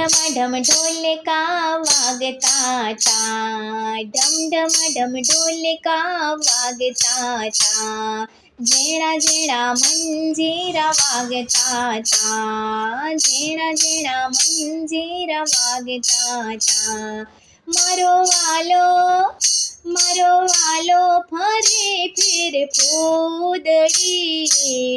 ढम ढोलका वागता था, ढम ढम ढोलका वागता था। झेड़ा झेड़ा मंजीरा वागता था, झेड़ा झेड़ा मंजीरा वागता था। मारो वालो फरे फिर फूदड़ी,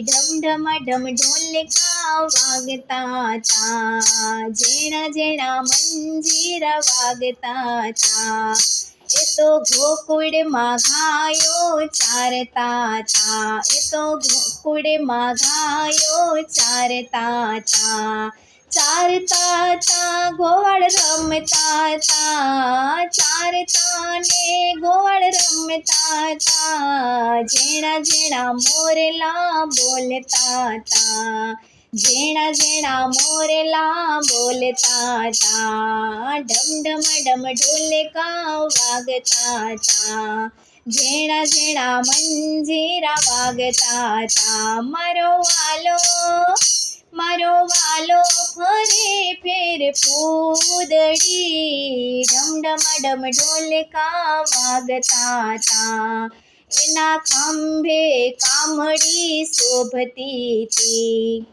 ढम ढोलका वागता था, झेड़ा झेड़ा मंजीरा वागता था। ए तो गोकुड़ में गायो चारता था, ए तो गोकुड़ में गायो चारता था। चारता था गोवाड़ रमता था, चारता ने गोवाड़ रमता था। झेड़ा झेड़ा मोरला बोलता था, झेड़ा झेड़ा मोरला बोलता था। ढम ढोलका वागता था, झेड़ा झेड़ा मंजीरा वागता था। मारो वालो फरे फिर फूदड़ी, ढम ढोलका वागता था। एना खंभे कामड़ी शोभती थी,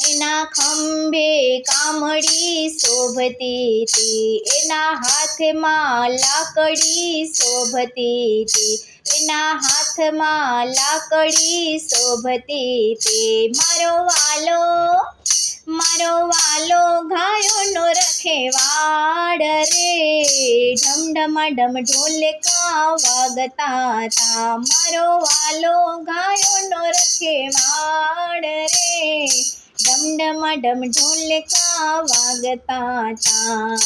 एना खंभे कामड़ी शोभती थी। एना हाथ में लाकड़ी शोभती थी, एना हाथ में लाकड़ी शोभती थी। मारो वालो घायो नो रखेवाड़ रे, ढम ढोलका वागता था। मारो वालो घायो नो रखेवाड़ रे, ढम ढोलका वागता था।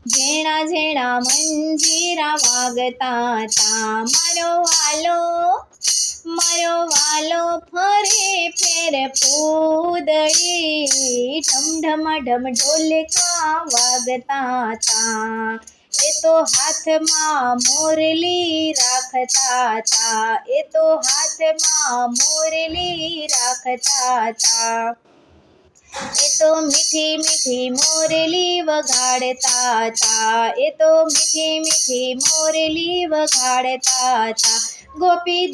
झेड़ा झेड़ा मंजीरा वागता था। मारो वालो फरे फिर फूदड़ी, ढम ढोलका वागता था। ए तो हाथ में मोरली राखता था, ए तो हाथ में मोरली राखता था। ए तो मीठी मीठी मोरली वगाड़ता था, ए तो मीठी मीठी मोरली वगाड़ता था। गोपी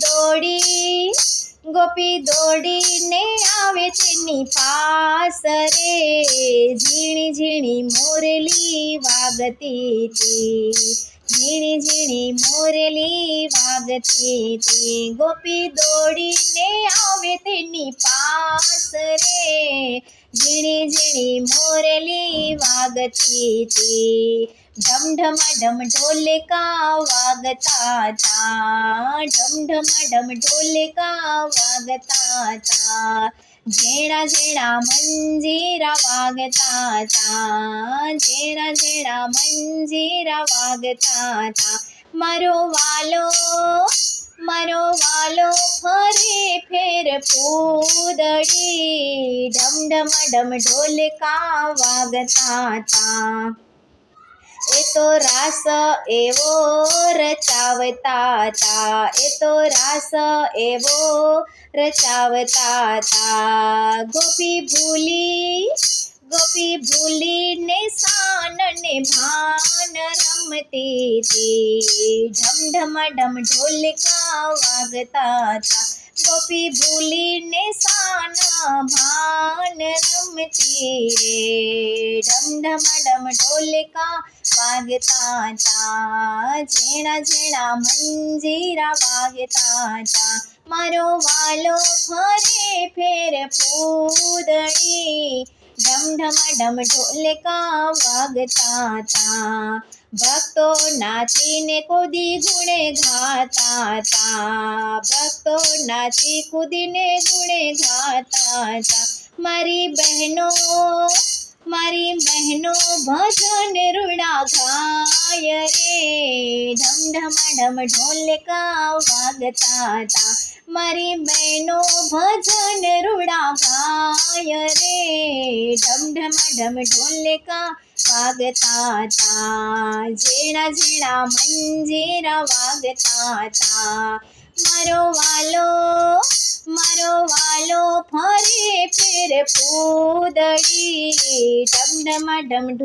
दौड़ी ने आवे तेनी पास रे, झीणी झीणी मोरली वागती थी, झीणी झीणी मोरली वागती थी। गोपी दौड़ी ने आवे तेनी पास रे, झीणी झीणी मोरली वागती थी। ढम ढोलका वागता था, ढम ढोलका वागता था। झेड़ा झेड़ा मंजीरा वागता था, झेड़ा झेड़ा मंजीरा वागता था। मारो वालो फरे फिर फूदड़ी, ढम ढोलका वागता था। ए तो रास एवो रचावता था, ए तो रास एवो रचावता था। गोपी भूली ने शान ने भान रमती थी, ढम ढोलका वागता था। गोपी भूली ने शान भान रमती रे, ढम ढोलका वागता था। झेड़ा झेड़ा मंजीरा वागता था। मारो वालो फरे फिर फूदड़ी, ढम ढोलका वागता था। भक्तो नाचीने कूदी गुणे गाता था, भक्तो नाची कूदीने गुणे गाता था। मारी बहनों भजन रुड़ा गाय रे, ढम ढोलका वागता था। मारी बहनों भजन रुड़ा गाय रे, ढम ढोलका वागता था। झेड़ा झेड़ा मंजीरा वागता था। मारो वालो ચાલો ફરે ફિર પૂદડી, ડમ ડમા ડમ ઢોલ